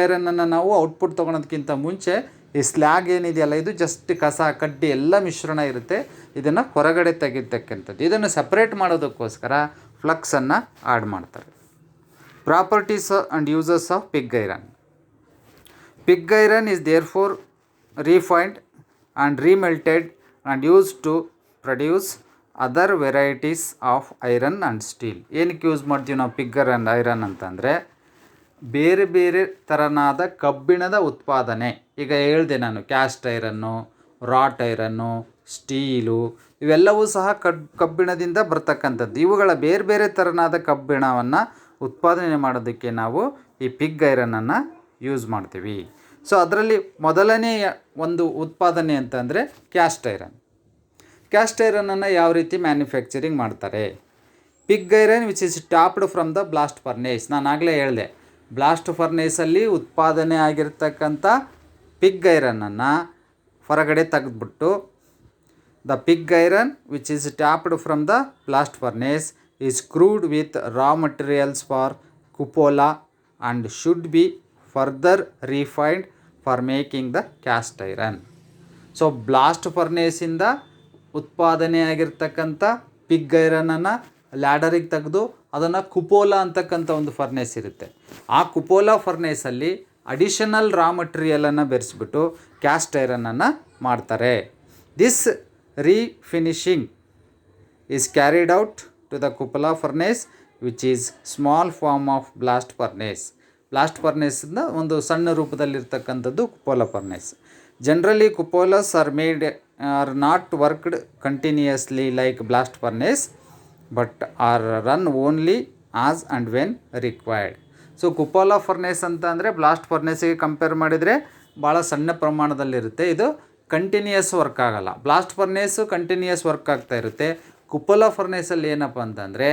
ಐರನನ್ನು ನಾವು ಔಟ್ಪುಟ್ ತೊಗೊಳೋದಕ್ಕಿಂತ ಮುಂಚೆ ಈ ಸ್ಲ್ಯಾಗ್ ಏನಿದೆಯಲ್ಲ, ಇದು ಜಸ್ಟ್ ಕಸ ಕಡ್ಡಿ ಎಲ್ಲ ಮಿಶ್ರಣ ಇರುತ್ತೆ. ಇದನ್ನು ಹೊರಗಡೆ ತೆಗಿತಕ್ಕಂಥದ್ದು. ಇದನ್ನು ಸಪ್ರೇಟ್ ಮಾಡೋದಕ್ಕೋಸ್ಕರ ಫ್ಲಕ್ಸನ್ನು ಆ್ಯಡ್ ಮಾಡ್ತಾರೆ. Properties and uses of pig iron. Pig iron is therefore refined and remelted and used to produce other varieties of iron and steel. ಏನಕ್ಕೆ ಯೂಸ್ ಮಾಡ್ತೀವಿ ನಾವು ಪಿಗ್ ಐರನ್ ಅಂತಂದರೆ ಬೇರೆ ಬೇರೆ ಥರನಾದ ಕಬ್ಬಿಣದ ಉತ್ಪಾದನೆ. ಈಗ ಹೇಳಿದೆ ನಾನು, cast iron, wrought iron, steel, ಇವೆಲ್ಲವೂ ಸಹ ಕಬ್ಬಿಣದಿಂದ ಬರ್ತಕ್ಕಂಥದ್ದು. ಇವುಗಳ ಬೇರೆ ಬೇರೆ ಥರನಾದ ಕಬ್ಬಿಣವನ್ನು ಉತ್ಪಾದನೆ ಮಾಡೋದಕ್ಕೆ ನಾವು ಈ ಪಿಗ್ ಐರನನ್ನು ಯೂಸ್ ಮಾಡ್ತೀವಿ. ಸೊ ಅದರಲ್ಲಿ ಮೊದಲನೆಯ ಒಂದು ಉತ್ಪಾದನೆ ಅಂತಂದರೆ ಕ್ಯಾಸ್ಟ್ ಐರನನ್ನು ಯಾವ ರೀತಿ ಮ್ಯಾನುಫ್ಯಾಕ್ಚರಿಂಗ್ ಮಾಡ್ತಾರೆ? Pig iron which is topped from the blast furnace. ನಾನು ಆಗಲೇ ಹೇಳಿದೆ, ಬ್ಲಾಸ್ಟ್ ಫರ್ನೇಸಲ್ಲಿ ಉತ್ಪಾದನೆ ಆಗಿರ್ತಕ್ಕಂಥ ಪಿಗ್ ಐರನನ್ನು ಹೊರಗಡೆ ತೆಗೆದುಬಿಟ್ಟು the pig iron which is tapped from the blast furnace is crude with raw materials for cupola and should be further refined for making the cast iron. So blast ಫರ್ನೇಸಿಂದ ಉತ್ಪಾದನೆ ಆಗಿರ್ತಕ್ಕಂಥ pig ಐರನನ್ನು ಲ್ಯಾಡರಿಗೆ ತೆಗೆದು ಅದನ್ನು ಕುಪೋಲಾ ಅಂತಕ್ಕಂಥ ಒಂದು ಫರ್ನೇಸ್ ಇರುತ್ತೆ. ಆ ಕುಪೋಲಾ ಫರ್ನೇಸಲ್ಲಿ additional ರಾ ಮಟೀರಿಯಲನ್ನು ಬೆರೆಸ್ಬಿಟ್ಟು cast ಐರನನ್ನು ಮಾಡ್ತಾರೆ. This refinishing is carried out to the cupola furnace which is small form of blast furnace. Blast ಫರ್ನೇಸಿಂದ ಒಂದು ಸಣ್ಣ ರೂಪದಲ್ಲಿರ್ತಕ್ಕಂಥದ್ದು cupola furnace. Generally cupolas are not worked continuously like blast furnace but are run only as and when required. So cupola furnace ಅಂತ ಅಂದರೆ blast ಫರ್ನೇಸಿಗೆ compare ಮಾಡಿದರೆ ಭಾಳ ಸಣ್ಣ ಪ್ರಮಾಣದಲ್ಲಿರುತ್ತೆ. ಇದು ಕಂಟಿನ್ಯೂಯಸ್ ವರ್ಕ್ ಆಗೋಲ್ಲ. ಬ್ಲಾಸ್ಟ್ ಫರ್ನೇಸು ಕಂಟಿನ್ಯೂಯಸ್ ವರ್ಕ್ ಆಗ್ತಾ ಇರುತ್ತೆ. ಕುಪೋಲಾ ಫರ್ನೇಸಲ್ಲಿ ಏನಪ್ಪ ಅಂತಂದರೆ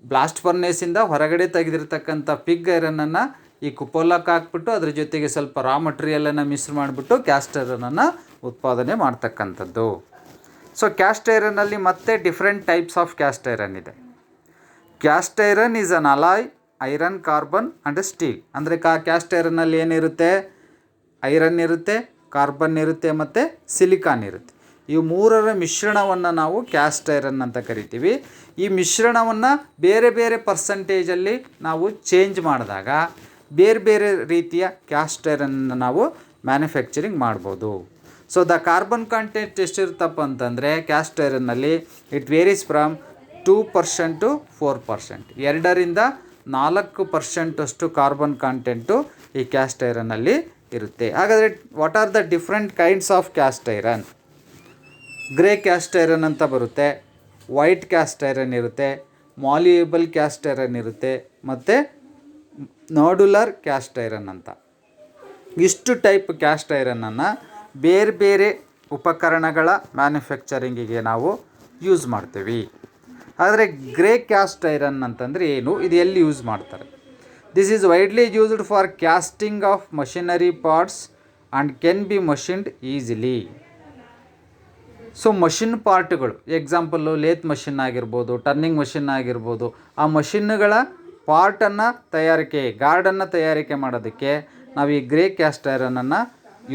ಬ್ಲಾಸ್ಟ್ ಫರ್ನೇಸಿಂದ ಹೊರಗಡೆ ತೆಗೆದಿರ್ತಕ್ಕಂಥ ಪಿಗ್ ಐರನನ್ನು ಈ ಕುಪೋಲಕ್ಕೆ ಹಾಕ್ಬಿಟ್ಟು ಅದ್ರ ಜೊತೆಗೆ ಸ್ವಲ್ಪ ರಾ ಮಟೀರಿಯಲನ್ನು ಮಿಕ್ಸ್ ಮಾಡಿಬಿಟ್ಟು ಕ್ಯಾಸ್ಟ್ ಐರನನ್ನು ಉತ್ಪಾದನೆ ಮಾಡ್ತಕ್ಕಂಥದ್ದು. ಸೊ ಕ್ಯಾಸ್ಟ್ ಐರನ್ನಲ್ಲಿ ಮತ್ತೆ different types of cast iron ಇದೆ. Cast iron is an alloy iron, carbon and steel. ಅಂದರೆ ಕ್ಯಾಸ್ಟ್ ಐರನ್ನಲ್ಲಿ ಏನಿರುತ್ತೆ? ಐರನ್ ಇರುತ್ತೆ, ಕಾರ್ಬನ್ ಇರುತ್ತೆ ಮತ್ತು ಸಿಲಿಕಾನ್ ಇರುತ್ತೆ. ಈ ಮೂರರ ಮಿಶ್ರಣವನ್ನು ನಾವು ಕ್ಯಾಸ್ಟ್ ಐರನ್ ಅಂತ ಕರಿತೀವಿ. ಈ ಮಿಶ್ರಣವನ್ನು ಬೇರೆ ಬೇರೆ ಪರ್ಸಂಟೇಜಲ್ಲಿ ನಾವು ಚೇಂಜ್ ಮಾಡಿದಾಗ ಬೇರೆ ಬೇರೆ ರೀತಿಯ ಕ್ಯಾಸ್ಟ್ ಐರನ್ನ ನಾವು ಮ್ಯಾನುಫ್ಯಾಕ್ಚರಿಂಗ್ ಮಾಡ್ಬೋದು. ಸೊ ದ ಕಾರ್ಬನ್ ಕಾಂಟೆಂಟ್ ಎಷ್ಟಿರುತ್ತಪ್ಪ ಅಂತಂದರೆ ಕ್ಯಾಸ್ಟ್ ಐರನ್ನಲ್ಲಿ ಇಟ್ ವೇರೀಸ್ ಫ್ರಮ್ 2% to 4%. 2ರಿಂದ 4% ಅಷ್ಟು ಕಾರ್ಬನ್ ಕಾಂಟೆಂಟು ಈ ಕ್ಯಾಸ್ಟ್ ಐರನ್ನಲ್ಲಿ ಇರುತ್ತೆ. ಹಾಗಾದರೆ what are the different kinds of cast iron? Grey cast iron ಅಂತ ಬರುತ್ತೆ, ವೈಟ್ ಕ್ಯಾಸ್ಟ್ ಐರನ್ ಇರುತ್ತೆ, ಮಾಲ್ಯೂಯಬಲ್ ಕ್ಯಾಸ್ಟ್ ಐರನ್ ಇರುತ್ತೆ ಮತ್ತು ನೋಡ್ಯುಲರ್ ಕ್ಯಾಸ್ಟ್ ಐರನ್ ಅಂತ. ಇಷ್ಟು ಟೈಪ್ ಕ್ಯಾಸ್ಟ್ ಐರನನ್ನು ಬೇರೆ ಬೇರೆ ಉಪಕರಣಗಳ ಮ್ಯಾನುಫ್ಯಾಕ್ಚರಿಂಗಿಗೆ ನಾವು ಯೂಸ್ ಮಾಡ್ತೀವಿ. ಆದರೆ ಗ್ರೇ ಕ್ಯಾಸ್ಟ್ ಐರನ್ ಅಂತಂದರೆ ಏನು? ಇದು ಎಲ್ಲಿ ಯೂಸ್ ಮಾಡ್ತಾರೆ? This is widely used for casting of machinery parts and can be machined easily. So machine ಪಾರ್ಟ್ಗಳು, ಎಕ್ಸಾಂಪಲ್ಲು ಲೇತ್ ಮಷಿನ್ ಆಗಿರ್ಬೋದು, ಟರ್ನಿಂಗ್ ಮಷಿನ್ ಆಗಿರ್ಬೋದು, ಆ ಮಷಿನ್ಗಳ ಪಾರ್ಟನ್ನು ಗಾರ್ಡನ್ನು ತಯಾರಿಕೆ ಮಾಡೋದಕ್ಕೆ ನಾವು ಈ ಗ್ರೇ ಕ್ಯಾಸ್ಟ್ ಐರನನ್ನು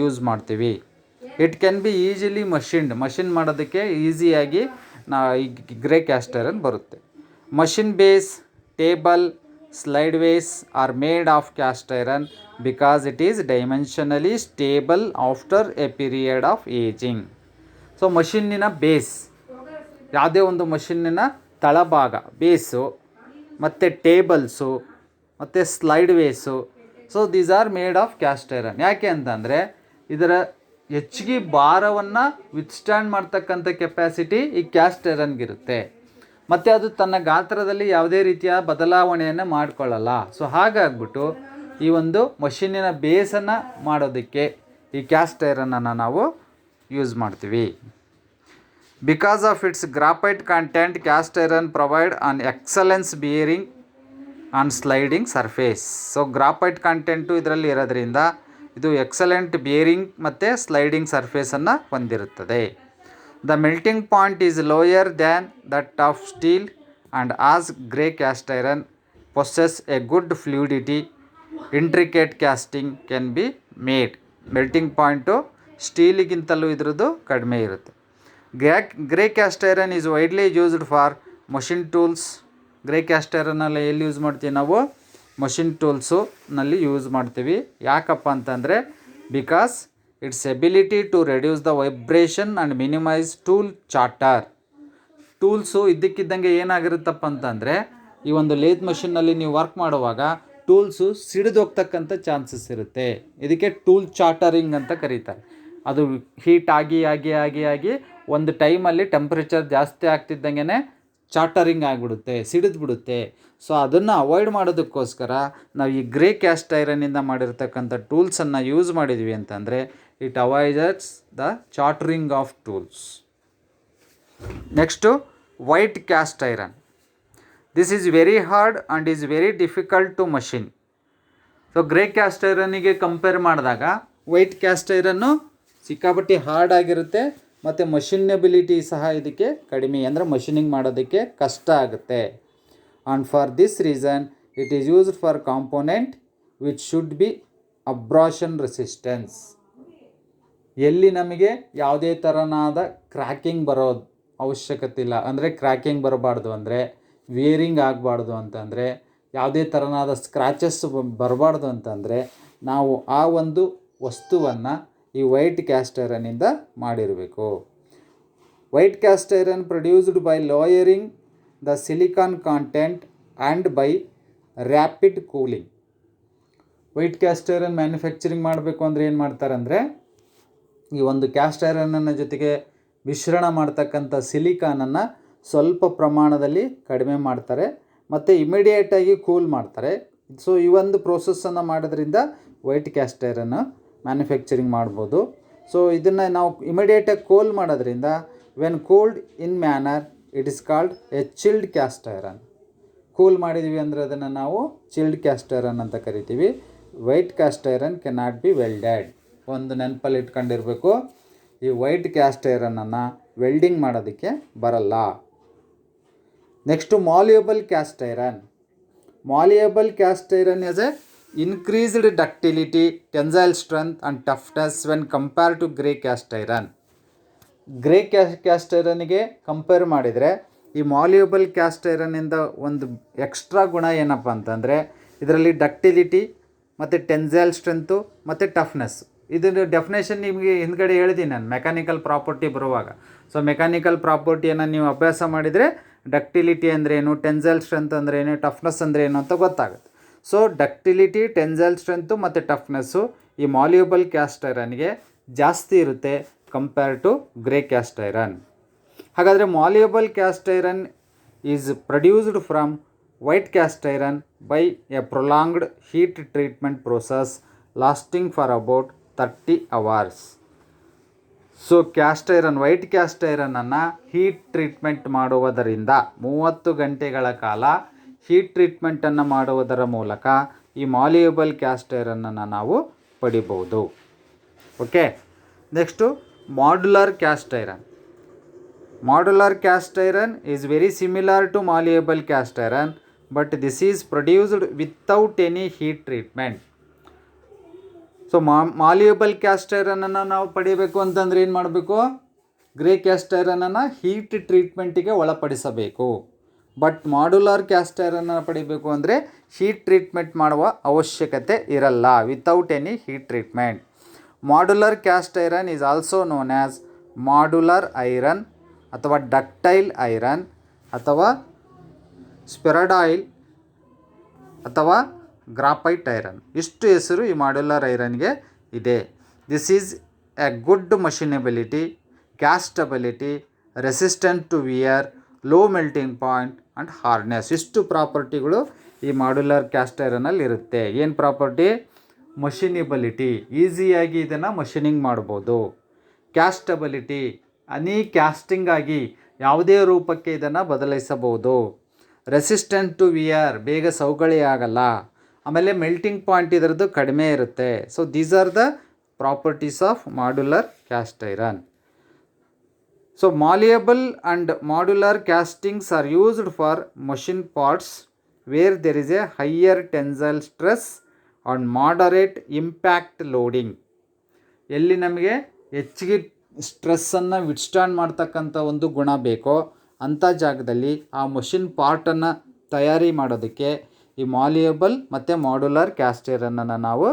ಯೂಸ್ ಮಾಡ್ತೀವಿ. It can be easily machine ಮಾಡೋದಕ್ಕೆ ಈಸಿಯಾಗಿ ಈ ಗ್ರೇ ಕ್ಯಾಸ್ಟ್ ಐರನ್ ಬರುತ್ತೆ. Machine base, table, slideways are made of cast iron because it is dimensionally stable after a period of aging. So ಮಷಿನ್ನಿನ base, ಯಾವುದೇ ಒಂದು ಮಷಿನ್ನಿನ ತಳಭಾಗ ಬೇಸು ಮತ್ತು ಟೇಬಲ್ಸು ಮತ್ತು slideways, so these are made of cast iron. ಯಾಕೆ ಅಂತಂದರೆ ಇದರ ಹೆಚ್ಚಿಗೆ ಭಾರವನ್ನು ವಿತ್ಸ್ಟ್ಯಾಂಡ್ ಮಾಡ್ತಕ್ಕಂಥ ಕೆಪ್ಯಾಸಿಟಿ ಈ ಕ್ಯಾಸ್ಟ್ ಐರನ್ಗಿರುತ್ತೆ ಮತ್ತು ಅದು ತನ್ನ ಗಾತ್ರದಲ್ಲಿ ಯಾವುದೇ ರೀತಿಯ ಬದಲಾವಣೆಯನ್ನು ಮಾಡಿಕೊಳ್ಳಲ್ಲ. ಸೊ ಹಾಗಾಗ್ಬಿಟ್ಟು ಈ ಒಂದು ಮಷೀನಿನ ಬೇಸನ್ನು ಮಾಡೋದಕ್ಕೆ ಈ ಕ್ಯಾಸ್ಟ್ ಐರನನ್ನು ನಾವು ಯೂಸ್ ಮಾಡ್ತೀವಿ. Because of its graphite content cast iron provide an excellence bearing on sliding surface. So graphite content ಇದರಲ್ಲಿ ಇರೋದ್ರಿಂದ ಇದು ಎಕ್ಸಲೆಂಟ್ ಬಿಯರಿಂಗ್ ಮತ್ತು ಸ್ಲೈಡಿಂಗ್ ಸರ್ಫೇಸನ್ನು ಹೊಂದಿರುತ್ತದೆ. The melting point is lower than that of steel and as grey cast iron possess a good fluidity intricate casting can be made. Melting point ಸ್ಟೀಲಿಗಿಂತಲೂ ಇದ್ರದ್ದು ಕಡಿಮೆ ಇರುತ್ತೆ. Grey cast iron is widely used for machine tools. Grey caste ಐರನ್ನೆಲ್ಲ ಎಲ್ಲಿ use ಮಾಡ್ತೀವಿ ನಾವು? Machine tools ನಲ್ಲಿ use ಮಾಡ್ತೀವಿ. ಯಾಕಪ್ಪ ಅಂತಂದರೆ because its ability to reduce the vibration and minimize tool chatter. Tools ಇದ್ದಕ್ಕಿದ್ದಂಗೆ ಏನಾಗಿರುತ್ತಪ್ಪ ಅಂತಂದರೆ ಈ ಒಂದು ಲೇತ್ ಮಷಿನ್ನಲ್ಲಿ ನೀವು ವರ್ಕ್ ಮಾಡುವಾಗ ಟೂಲ್ಸು ಸಿಡಿದೋಗ್ತಕ್ಕಂಥ ಚಾನ್ಸಸ್ ಇರುತ್ತೆ. ಇದಕ್ಕೆ ಟೂಲ್ ಚಾಟರಿಂಗ್ ಅಂತ ಕರೀತಾರೆ. ಅದು ಹೀಟ್ ಆಗಿ ಆಗಿ ಆಗಿ ಆಗಿ ಒಂದು ಟೈಮಲ್ಲಿ ಟೆಂಪ್ರೇಚರ್ ಜಾಸ್ತಿ ಆಗ್ತಿದ್ದಂಗೆ ಚಾಟರಿಂಗ್ ಆಗಿಬಿಡುತ್ತೆ, ಸಿಡಿದ್ಬಿಡುತ್ತೆ. ಸೊ ಅದನ್ನು ಅವಾಯ್ಡ್ ಮಾಡೋದಕ್ಕೋಸ್ಕರ ನಾವು ಈ ಗ್ರೇ ಕ್ಯಾಸ್ಟ್ ಐರನ್ನಿಂದ ಮಾಡಿರ್ತಕ್ಕಂಥ ಟೂಲ್ಸನ್ನು ಯೂಸ್ ಮಾಡಿದ್ವಿ ಅಂತಂದರೆ it avoids the chattering of tools. Next white cast iron. This is very hard and is very difficult to machine. So grey cast ಐರನ್ನಿಗೆ ಕಂಪೇರ್ ಮಾಡಿದಾಗ ವೈಟ್ ಕ್ಯಾಸ್ಟ್ ಐರನ್ನು ಸಿಕ್ಕಾಪಟ್ಟಿ hard ಆಗಿರುತ್ತೆ ಮತ್ತು ಮಷಿನಬಿಲಿಟಿ ಸಹ ಇದಕ್ಕೆ ಕಡಿಮೆ, ಅಂದರೆ ಮಷಿನಿಂಗ್ ಮಾಡೋದಕ್ಕೆ ಕಷ್ಟ ಆಗುತ್ತೆ. And for this reason it is used for component which should be abrasion resistance. ಎಲ್ಲಿ ನಮಗೆ ಯಾವುದೇ ಥರನಾದ ಕ್ರ್ಯಾಕಿಂಗ್ ಬರೋದು ಅವಶ್ಯಕತೆ ಇಲ್ಲ, ಅಂದರೆ ಕ್ರ್ಯಾಕಿಂಗ್ ಬರಬಾರ್ದು, ಅಂದರೆ ವೇರಿಂಗ್ ಆಗಬಾರ್ದು ಅಂತಂದರೆ, ಯಾವುದೇ ಥರನಾದ ಸ್ಕ್ರ್ಯಾಚಸ್ ಬರಬಾರ್ದು ಅಂತಂದರೆ ನಾವು ಆ ಒಂದು ವಸ್ತುವನ್ನು ಈ ವೈಟ್ ಕ್ಯಾಸ್ಟ್ ಐರನ್ನಿಂದ ಮಾಡಿರಬೇಕು. White cast iron produced by lowering the silicon content and by rapid cooling. White cast iron manufacturing ಮಾಡಬೇಕು ಅಂದರೆ ಏನು ಮಾಡ್ತಾರೆ ಅಂದರೆ ಈ ಒಂದು ಕ್ಯಾಸ್ಟ್ ಐರನ್ನ ಜೊತೆಗೆ ಮಿಶ್ರಣ ಮಾಡ್ತಕ್ಕಂಥ ಸಿಲಿಕಾನನ್ನು ಸ್ವಲ್ಪ ಪ್ರಮಾಣದಲ್ಲಿ ಕಡಿಮೆ ಮಾಡ್ತಾರೆ ಮತ್ತು ಇಮಿಡಿಯೇಟಾಗಿ ಕೂಲ್ ಮಾಡ್ತಾರೆ. ಸೊ ಈ ಒಂದು ಪ್ರೋಸೆಸ್ಸನ್ನು ಮಾಡೋದ್ರಿಂದ ವೈಟ್ ಕ್ಯಾಸ್ಟ್ ಐರನ್ನು ಮ್ಯಾನುಫ್ಯಾಕ್ಚರಿಂಗ್ ಮಾಡ್ಬೋದು. ಸೊ ಇದನ್ನು ನಾವು ಇಮಿಡಿಯೇಟಾಗಿ ಕೂಲ್ ಮಾಡೋದ್ರಿಂದ when cooled in manner it is called a chilled cast iron. Cool ಮಾಡಿದ್ವಿ ಅಂದರೆ ಅದನ್ನು ನಾವು ಚಿಲ್ಡ್ ಕ್ಯಾಸ್ಟ್ ಐರನ್ ಅಂತ ಕರಿತೀವಿ. White cast iron can not be welded. ಒಂದು ನೆನಪಲ್ಲಿ ಇಟ್ಕೊಂಡಿರಬೇಕು, ಈ ವೈಟ್ ಕ್ಯಾಸ್ಟ್ ಐರನನ್ನು ವೆಲ್ಡಿಂಗ್ ಮಾಡೋದಕ್ಕೆ ಬರಲ್ಲ. Next malleable cast iron. Malleable cast iron is a increased ductility, tensile strength and toughness when compared to grey cast iron. Grey cast ಐರನ್ನಿಗೆ compare ಮಾಡಿದರೆ ಈ ಮಾಲ್ಯೂಯಬಲ್ caste ಐರನ್ನಿಂದ ಒಂದು extra ಗುಣ ಏನಪ್ಪ ಅಂತಂದರೆ ಇದರಲ್ಲಿ ಡಕ್ಟಿಲಿಟಿ ಮತ್ತು ಟೆನ್ಸೈಲ್ ಸ್ಟ್ರೆಂತು ಮತ್ತು ಟಫ್ನೆಸ್. ಇದರ ಡೆಫಿನೇಷನ್ ನಿಮಗೆ ಹಿಂದ್ಗಡೆ ಹೇಳಿದ್ದೀನಿ ನಾನು ಮೆಕ್ಯಾನಿಕಲ್ ಪ್ರಾಪರ್ಟಿ ಬರುವಾಗ. ಸೊ ಮೆಕ್ಯಾನಿಕಲ್ ಪ್ರಾಪರ್ಟಿಯನ್ನು ನೀವು ಅಭ್ಯಾಸ ಮಾಡಿದರೆ ಡಕ್ಟಿಲಿಟಿ ಅಂದ್ರೇನು, ಟೆನ್ಸೈಲ್ ಸ್ಟ್ರೆಂತ್ ಅಂದ್ರೇನು, ಟಫ್ನೆಸ್ ಅಂದ್ರೇನು ಅಂತ ಗೊತ್ತಾಗುತ್ತೆ. ಸೊ ಡಕ್ಟಿಲಿಟಿ, ಟೆನ್ಸೈಲ್ ಸ್ಟ್ರೆಂತು ಮತ್ತು ಟಫ್ನೆಸ್ಸು ಈ ಮಾಲ್ಯೂಯಬಲ್ ಕ್ಯಾಸ್ಟ್ ಐರನ್ಗೆ ಜಾಸ್ತಿ ಇರುತ್ತೆ compare to grey cast iron. ಹಾಗಾದರೆ malleable cast iron is produced from white cast iron by a prolonged heat treatment process lasting for about 30 hours. So cast iron, white cast ಐರನನ್ನು heat treatment ಮಾಡುವುದರಿಂದ 30 ಗಂಟೆಗಳ ಕಾಲ heat ಟ್ರೀಟ್ಮೆಂಟನ್ನು ಮಾಡುವುದರ ಮೂಲಕ ಈ ಮಾಲ್ಯೂಯಬಲ್ cast ಐರನನ್ನು ನಾವು ಪಡಿಬೋದು. Okay, next modular cast iron. Modular cast iron is very similar to malleable cast iron but this is produced without any heat treatment. So malleable cast ಐರನನ್ನು ನಾವು ಪಡಿಬೇಕು ಅಂತಂದರೆ ಏನು ಮಾಡಬೇಕು? ಗ್ರೇ ಕ್ಯಾಸ್ಟ್ ಐರನನ್ನು ಹೀಟ್ ಟ್ರೀಟ್ಮೆಂಟಿಗೆ ಒಳಪಡಿಸಬೇಕು. ಬಟ್ ಮಾಡ್ಯುಲರ್ ಕ್ಯಾಸ್ಟ್ ಐರನ್ನ ಪಡಿಬೇಕು ಅಂದರೆ ಹೀಟ್ ಟ್ರೀಟ್ಮೆಂಟ್ ಮಾಡುವ ಅವಶ್ಯಕತೆ ಇರಲ್ಲ, without any heat treatment. Modular cast iron is also known as modular iron ಅಥವಾ ಡಕ್ಟೈಲ್ ಐರನ್ ಅಥವಾ ಸ್ಪೆರಡಾಯಿಲ್ ಅಥವಾ ಗ್ರಾಫೈಟ್ ಐರನ್. ಇಷ್ಟು ಹೆಸರು ಈ ಮಾಡ್ಯುಲರ್ ಐರನ್ಗೆ ಇದೆ. This is a good machinability, castability, resistant to wear, low melting point and hardness. ಇಷ್ಟು ಪ್ರಾಪರ್ಟಿಗಳು ಈ ಮಾಡ್ಯುಲರ್ ಕ್ಯಾಸ್ಟ್ ಐರನಲ್ಲಿ ಇರುತ್ತೆ. ಏನು ಪ್ರಾಪರ್ಟಿ? ಮಷಿನಿಬಿಲಿಟಿ, ಈಸಿಯಾಗಿ ಇದನ್ನು ಮಷಿನಿಂಗ್ ಮಾಡ್ಬೋದು. ಕ್ಯಾಸ್ಟಬಿಲಿಟಿ, ಕ್ಯಾಸ್ಟಿಂಗ್ ಆಗಿ ಯಾವುದೇ ರೂಪಕ್ಕೆ ಇದನ್ನು ಬದಲಾಯಿಸಬಹುದು. ರೆಸಿಸ್ಟೆಂಟ್ ಟು ವಿಯರ್, ಬೇಗ ಸವಕಳಿ ಆಗಲ್ಲ. ಆಮೇಲೆ ಮೆಲ್ಟಿಂಗ್ ಪಾಯಿಂಟ್ ಇದರದ್ದು ಕಡಿಮೆ ಇರುತ್ತೆ. So these are the properties of modular cast iron. So malleable and modular castings are used for machine parts where there is a higher tensile stress and moderate impact loading. ಎಲ್ಲಿ ನಮಗೆ ಹೆಚ್ಚಿಗೆ ಸ್ಟ್ರೆಸ್ಸನ್ನು ವಿಡ್ಸ್ಟ್ಯಾಂಡ್ ಮಾಡ್ತಕ್ಕಂಥ ಒಂದು ಗುಣ ಬೇಕೋ ಅಂಥ ಜಾಗದಲ್ಲಿ ಆ ಮಷಿನ್ ಪಾರ್ಟನ್ನು ತಯಾರಿ ಮಾಡೋದಕ್ಕೆ ಈ ಮಾಲಿಯಬಲ್ ಮತ್ತು ಮಾಡ್ಯುಲರ್ ಕ್ಯಾಸ್ಟ್ ಐರನ್ನನ್ನು ನಾವು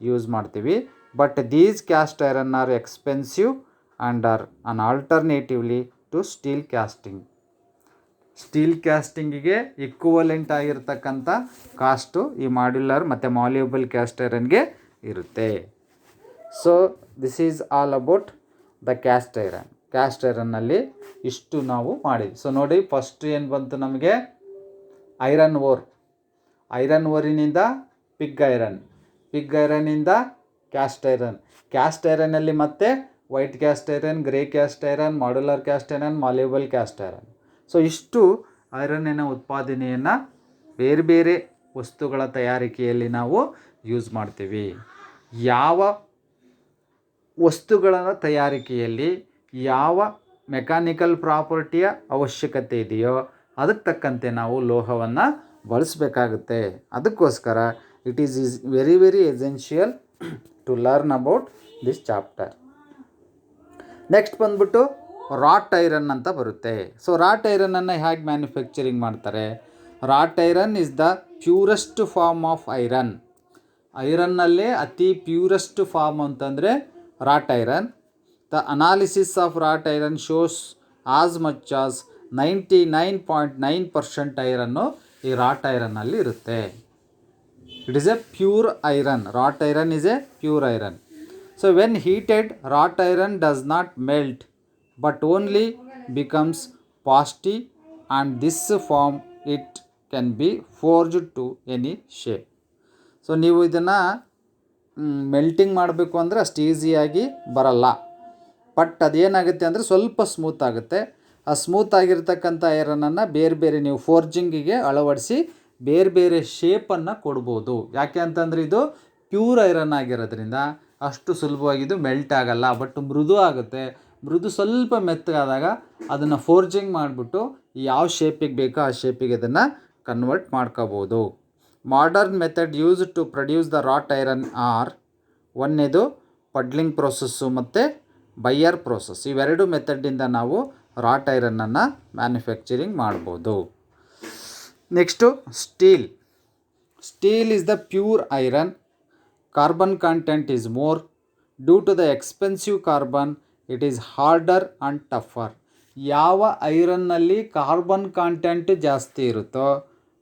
ಯೂಸ್ ಮಾಡ್ತೀವಿ. But these cast iron are expensive and are an alternatively to steel casting. Steel ಕ್ಯಾಸ್ಟಿಂಗಿಗೆ ಇಕ್ವಲೆಂಟ್ ಆಗಿರ್ತಕ್ಕಂಥ ಕಾಸ್ಟು ಈ ಮಾಡ್ಯುಲರ್ ಮತ್ತು ಮಾಲ್ಯೂಬಲ್ ಕ್ಯಾಸ್ಟ್ ಐರನ್ಗೆ ಇರುತ್ತೆ. So this is all about the cast iron. Cast ಐರನ್ನಲ್ಲಿ ಇಷ್ಟು ನಾವು ಮಾಡಿದ್ವಿ. ಸೊ ನೋಡಿ, ಫಸ್ಟ್ ಏನು ಬಂತು ನಮಗೆ? Iron ore. ಐರನ್ ಓರಿನಿಂದ ಪಿಗ್ ಐರನ್, ಪಿಗ್ ಐರನ್ನಿಂದ ಕ್ಯಾಸ್ಟ್ ಐರನ್, ಕ್ಯಾಸ್ಟ್ ಐರನ್ನಲ್ಲಿ ಮತ್ತೆ white cast iron, grey cast iron, modular cast iron, ಮಾಲ್ಯೂಬಲ್ caste iron. So ಇಷ್ಟು ಐರನ್ನಿನ ಉತ್ಪಾದನೆಯನ್ನು ಬೇರೆ ಬೇರೆ ವಸ್ತುಗಳ ತಯಾರಿಕೆಯಲ್ಲಿ ನಾವು ಯೂಸ್ ಮಾಡ್ತೀವಿ. ಯಾವ ವಸ್ತುಗಳ ತಯಾರಿಕೆಯಲ್ಲಿ ಯಾವ ಮೆಕ್ಯಾನಿಕಲ್ ಪ್ರಾಪರ್ಟಿಯ ಅವಶ್ಯಕತೆ ಇದೆಯೋ ಅದಕ್ಕೆ ತಕ್ಕಂತೆ ನಾವು ಲೋಹವನ್ನು ಬಳಸಬೇಕಾಗುತ್ತೆ. ಅದಕ್ಕೋಸ್ಕರ it is very very essential to learn about this chapter. Next ಬಂದ್ಬಿಟ್ಟು ರಾಟ್ ಐರನ್ ಅಂತ ಬರುತ್ತೆ. ಸೊ ರಾಟ್ ಐರನನ್ನು ಹೇಗೆ ಮ್ಯಾನುಫ್ಯಾಕ್ಚರಿಂಗ್ ಮಾಡ್ತಾರೆ? Wrought iron is the purest form of iron. ಐರನ್ನಲ್ಲೇ ಅತಿ ಪ್ಯೂರೆಸ್ಟ್ ಫಾರ್ಮ್ ಅಂತಂದರೆ wrought iron. The analysis of wrought iron shows as much as 99.9% iron ಈ ರಾಟ್ ಐರನ್ನಲ್ಲಿ ಇರುತ್ತೆ. It is a pure iron. Wrought iron is a pure iron. So when heated, rot iron does not melt but only becomes pasty and this form it can be forged to any shape. So ನೀವು ಇದನ್ನು melting ಮಾಡಬೇಕು ಅಂದರೆ ಅಷ್ಟು ಈಸಿಯಾಗಿ ಬರಲ್ಲ. But ಅದೇನಾಗುತ್ತೆ ಅಂದರೆ ಸ್ವಲ್ಪ ಸ್ಮೂತ್ ಆಗುತ್ತೆ. ಆ ಸ್ಮೂತ್ ಆಗಿರ್ತಕ್ಕಂಥ ಐರನನ್ನು ಬೇರೆ ಬೇರೆ ನೀವು ಫೋರ್ಜಿಂಗಿಗೆ ಅಳವಡಿಸಿ ಬೇರೆ ಬೇರೆ ಶೇಪನ್ನು ಕೊಡ್ಬೋದು. ಯಾಕೆ ಅಂತಂದರೆ ಇದು ಪ್ಯೂರ್ ಐರನ್ ಆಗಿರೋದ್ರಿಂದ ಅಷ್ಟು ಸುಲಭವಾಗಿದ್ದು ಮೆಲ್ಟ್ ಆಗಲ್ಲ, ಬಟ್ ಮೃದು ಆಗುತ್ತೆ. ಮೃದು ಸ್ವಲ್ಪ ಮೆತ್ತಗಾದಾಗ ಅದನ್ನು ಫೋರ್ಜಿಂಗ್ ಮಾಡಿಬಿಟ್ಟು ಯಾವ ಶೇಪಿಗೆ ಬೇಕೋ ಆ ಶೇಪಿಗೆ ಅದನ್ನು ಕನ್ವರ್ಟ್ ಮಾಡ್ಕೋಬೋದು. Modern method use to produce the wrought iron are, ಒಂದನೇದು ಪಡ್ಲಿಂಗ್ ಪ್ರೋಸೆಸ್ಸು ಮತ್ತು ಬೈಯರ್ ಪ್ರೋಸೆಸ್. ಇವೆರಡು ಮೆಥಡಿಂದ ನಾವು ರಾಟ್ ಐರನ್ನನ್ನು ಮ್ಯಾನುಫ್ಯಾಕ್ಚರಿಂಗ್ ಮಾಡ್ಬೋದು. Next steel. Steel is the pure iron. Carbon content is more. Due to the expensive carbon it is harder and tougher. ಯಾವ ಐರನ್ನಲ್ಲಿ carbon content ಜಾಸ್ತಿ ಇರುತ್ತೋ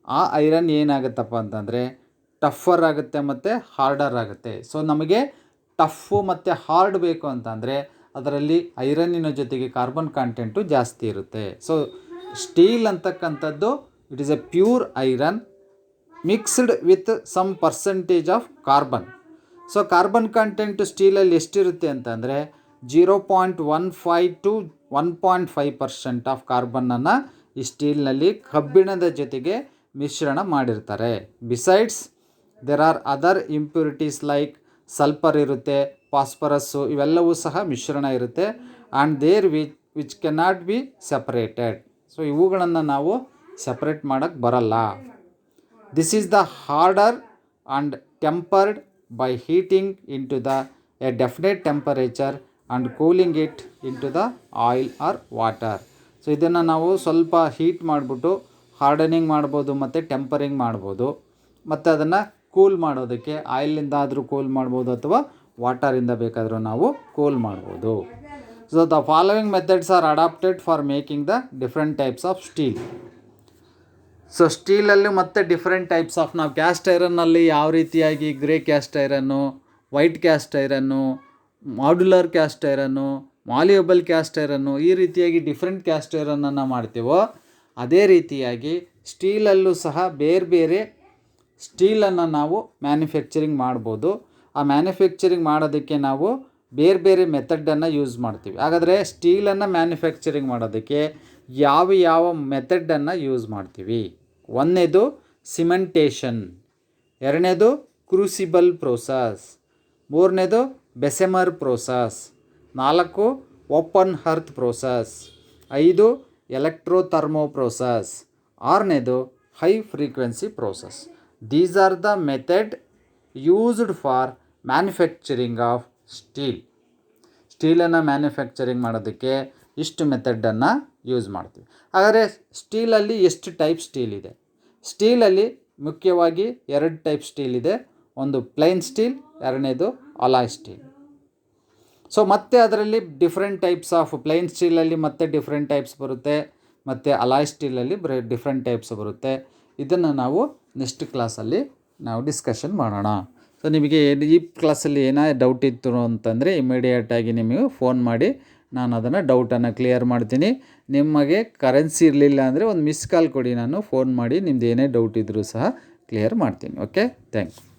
ಆ ಐರನ್ ಏನಾಗುತ್ತಪ್ಪ ಅಂತಂದರೆ ಟಫರ್ ಆಗುತ್ತೆ ಮತ್ತು ಹಾರ್ಡರ್ ಆಗುತ್ತೆ. ಸೊ ನಮಗೆ ಟಫು ಮತ್ತು ಹಾರ್ಡ್ ಬೇಕು ಅಂತಂದರೆ ಅದರಲ್ಲಿ ಐರನ್ನಿನ ಜೊತೆಗೆ ಕಾರ್ಬನ್ ಕಾಂಟೆಂಟು ಜಾಸ್ತಿ ಇರುತ್ತೆ. ಸೊ ಸ್ಟೀಲ್ ಅಂತಕ್ಕಂಥದ್ದು it is a pure iron mixed with some percentage of carbon. So carbon content ಸ್ಟೀಲಲ್ಲಿ ಎಷ್ಟಿರುತ್ತೆ ಅಂತಂದರೆ 0.15 to 1.5% ಆಫ್ ಕಾರ್ಬನ್ನನ್ನು ಈ ಸ್ಟೀಲ್ನಲ್ಲಿ ಕಬ್ಬಿಣದ ಜೊತೆಗೆ ಮಿಶ್ರಣ ಮಾಡಿರ್ತಾರೆ. Besides there are other impurities like sulphur ಇರುತ್ತೆ, ಫಾಸ್ಫರಸ್ಸು, ಇವೆಲ್ಲವೂ ಸಹ ಮಿಶ್ರಣ ಇರುತ್ತೆ. And there which cannot be separated. So ಇವುಗಳನ್ನು ನಾವು ಸೆಪ್ರೇಟ್ ಮಾಡೋಕ್ಕೆ ಬರಲ್ಲ. This is the harder and tempered by heating into the a definite temperature and cooling it into the oil or water. So ಇದನ್ನು ನಾವು ಸ್ವಲ್ಪ ಹೀಟ್ ಮಾಡಿಬಿಟ್ಟು hardening ಮಾಡ್ಬೋದು ಮತ್ತು ಟೆಂಪರಿಂಗ್ ಮಾಡ್ಬೋದು. ಮತ್ತು ಅದನ್ನು ಕೂಲ್ ಮಾಡೋದಕ್ಕೆ ಆಯಿಲಿಂದ ಆದರೂ ಕೂಲ್ ಮಾಡ್ಬೋದು ಅಥವಾ ವಾಟರಿಂದ ಬೇಕಾದರೂ ನಾವು ಕೂಲ್ ಮಾಡ್ಬೋದು. So the following methods are adapted for making the different types of steel. So ಸ್ಟೀಲಲ್ಲಿ ಮತ್ತೆ ಡಿಫ್ರೆಂಟ್ ಟೈಪ್ಸ್ ಆಫ್, ನಾವು ಕ್ಯಾಸ್ಟ್ ಐರನ್ನಲ್ಲಿ ಯಾವ ರೀತಿಯಾಗಿ ಗ್ರೇ ಕ್ಯಾಸ್ಟ್ ಐರನ್ನು, ವೈಟ್ ಕ್ಯಾಸ್ಟ್ ಐರನ್ನು, ಮಾಡ್ಯುಲರ್ ಕ್ಯಾಸ್ಟ್ ಐರನ್ನು, ಮಾಲ್ಯೂಬಲ್ ಕ್ಯಾಸ್ಟ್ ಐರನ್ನು, ಈ ರೀತಿಯಾಗಿ ಡಿಫ್ರೆಂಟ್ ಕ್ಯಾಸ್ಟ್ ಐರನ್ನನ್ನು ಮಾಡ್ತೀವೋ ಅದೇ ರೀತಿಯಾಗಿ ಸ್ಟೀಲಲ್ಲೂ ಸಹ ಬೇರೆ ಬೇರೆ ಸ್ಟೀಲನ್ನು ನಾವು ಮ್ಯಾನುಫ್ಯಾಕ್ಚರಿಂಗ್ ಮಾಡ್ಬೋದು. ಆ ಮ್ಯಾನುಫ್ಯಾಕ್ಚರಿಂಗ್ ಮಾಡೋದಕ್ಕೆ ನಾವು ಬೇರೆ ಬೇರೆ ಮೆಥಡನ್ನು ಯೂಸ್ ಮಾಡ್ತೀವಿ. ಹಾಗಾದರೆ ಸ್ಟೀಲನ್ನು ಮ್ಯಾನುಫ್ಯಾಕ್ಚರಿಂಗ್ ಮಾಡೋದಕ್ಕೆ ಯಾವ ಮೆಥಡನ್ನು ಯೂಸ್ ಮಾಡ್ತೀವಿ? ಒಂದನೇದು ಸಿಮೆಂಟೇಷನ್, ಎರಡನೇದು ಕ್ರೂಸಿಬಲ್ ಪ್ರೋಸೆಸ್, ಮೂರನೇದು Bessemer process, 4 open hearth process, 5 electrothermo process, 6ನೇದು high frequency process. These are the method used for manufacturing of steel. ಸ್ಟೀಲನ್ನು ಮ್ಯಾನುಫ್ಯಾಕ್ಚರಿಂಗ್ ಮಾಡೋದಕ್ಕೆ ಇಷ್ಟು ಮೆಥಡನ್ನು ಯೂಸ್ ಮಾಡ್ತೀವಿ. ಹಾಗಾದರೆ ಸ್ಟೀಲಲ್ಲಿ ಎಷ್ಟು ಟೈಪ್ ಸ್ಟೀಲ್ ಇದೆ? ಸ್ಟೀಲಲ್ಲಿ ಮುಖ್ಯವಾಗಿ 2 ಟೈಪ್ ಸ್ಟೀಲ್ ಇದೆ. ಒಂದು ಪ್ಲೈನ್ ಸ್ಟೀಲ್, ಎರಡನೇದು ಅಲಾಯ್ ಸ್ಟೀಲ್. ಸೊ ಮತ್ತೆ ಅದರಲ್ಲಿ ಡಿಫ್ರೆಂಟ್ ಟೈಪ್ಸ್ ಆಫ್, ಪ್ಲೈನ್ ಸ್ಟೀಲಲ್ಲಿ ಮತ್ತೆ ಡಿಫ್ರೆಂಟ್ ಟೈಪ್ಸ್ ಬರುತ್ತೆ, ಮತ್ತು ಅಲಾಯ್ ಸ್ಟೀಲಲ್ಲಿ ಡಿಫ್ರೆಂಟ್ ಟೈಪ್ಸ್ ಬರುತ್ತೆ. ಇದನ್ನು ನಾವು ನೆಕ್ಸ್ಟ್ ಕ್ಲಾಸಲ್ಲಿ ನಾವು ಡಿಸ್ಕಷನ್ ಮಾಡೋಣ. ಸೊ ನಿಮಗೆ ಈ ಕ್ಲಾಸಲ್ಲಿ ಏನಾದ್ರು ಡೌಟ್ ಇತ್ತು ಅಂತಂದರೆ ಇಮಿಡಿಯೇಟಾಗಿ ನಿಮಗೆ ಫೋನ್ ಮಾಡಿ ನಾನು ಅದನ್ನು ಡೌಟನ್ನು ಕ್ಲಿಯರ್ ಮಾಡ್ತೀನಿ. ನಿಮಗೆ ಕರೆನ್ಸಿ ಇರಲಿಲ್ಲ ಅಂದರೆ ಒಂದು ಮಿಸ್ ಕಾಲ್ ಕೊಡಿ, ನಾನು ಫೋನ್ ಮಾಡಿ ನಿಮ್ದು ಏನೇ ಡೌಟ್ ಇದ್ದರೂ ಸಹ ಕ್ಲಿಯರ್ ಮಾಡ್ತೀನಿ. Okay, thank you.